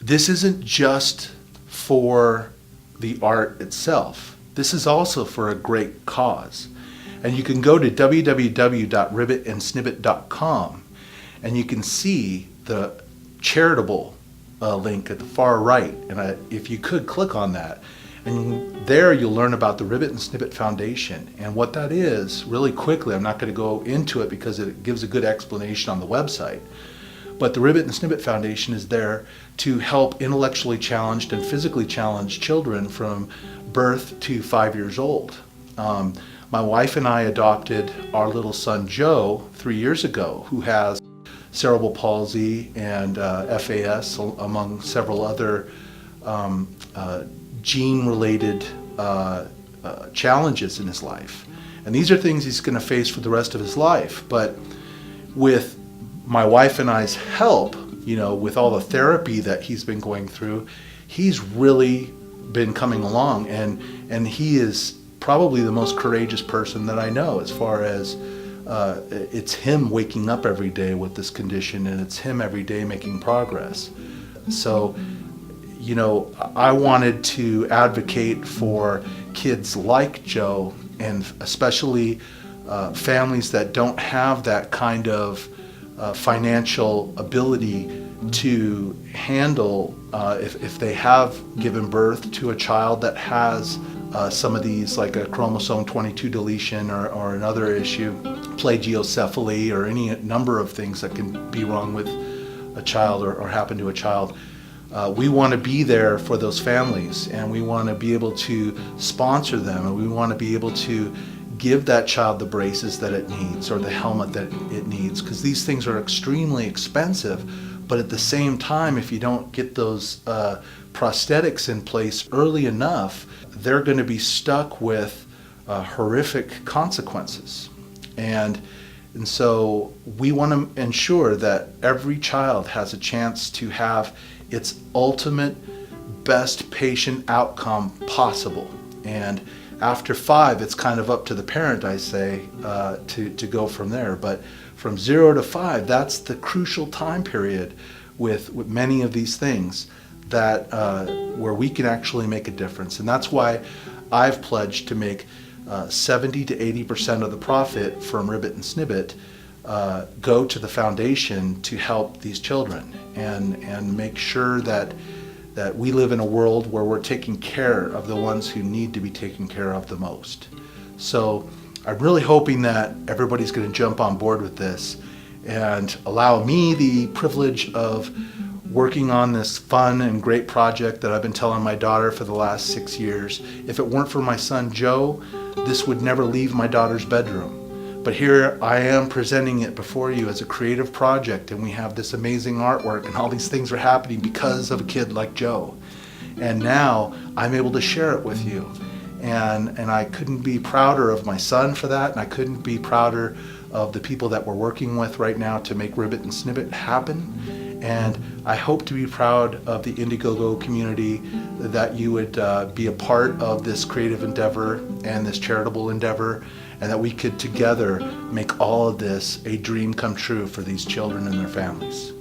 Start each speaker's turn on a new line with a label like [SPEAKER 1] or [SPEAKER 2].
[SPEAKER 1] this isn't just for the art itself. This is also for a great cause. And you can go to www.ribbitandsnibbit.com and you can see the charitable link at the far right. And if you could click on that, and there you'll learn about the Ribbit and Snibbit Foundation and what that is really quickly. I'm not going to go into it because it gives a good explanation on the website. But the Ribbit and Snibbit Foundation is there to help intellectually challenged and physically challenged children from birth to 5 years old. My wife and I adopted our little son Joe 3 years ago, who has cerebral palsy and FAS, among several other gene-related challenges in his life. And these are things he's going to face for the rest of his life. But with my wife and I's help, with all the therapy that he's been going through, he's really been coming along, and he is probably the most courageous person that I know, as far as it's him waking up every day with this condition, and it's him every day making progress. So, I wanted to advocate for kids like Joe, and especially families that don't have that kind of financial ability to handle if they have given birth to a child that has some of these, like a chromosome 22 deletion or another issue, plagiocephaly, or any number of things that can be wrong with a child or happen to a child. We want to be there for those families, and we want to be able to sponsor them, and we want to be able to give that child the braces that it needs or the helmet that it needs, because these things are extremely expensive. But at the same time, if you don't get those prosthetics in place early enough, they're going to be stuck with horrific consequences. And so we want to ensure that every child has a chance to have its ultimate best patient outcome possible. And after 5, it's kind of up to the parent, I say, to go from there. But from 0 to 5, that's the crucial time period with many of these things that where we can actually make a difference. And that's why I've pledged to make 70 to 80% of the profit from Ribbit and Snibbit go to the foundation to help these children and make sure that we live in a world where we're taking care of the ones who need to be taken care of the most. So I'm really hoping that everybody's going to jump on board with this and allow me the privilege of working on this fun and great project that I've been telling my daughter for the last 6 years. If it weren't for my son Joe, this would never leave my daughter's bedroom. But here I am presenting it before you as a creative project, and we have this amazing artwork, and all these things are happening because of a kid like Joe. And now I'm able to share it with you. And I couldn't be prouder of my son for that, and I couldn't be prouder of the people that we're working with right now to make Ribbit and Snibbit happen. And I hope to be proud of the Indiegogo community, that you would be a part of this creative endeavor and this charitable endeavor, and that we could together make all of this a dream come true for these children and their families.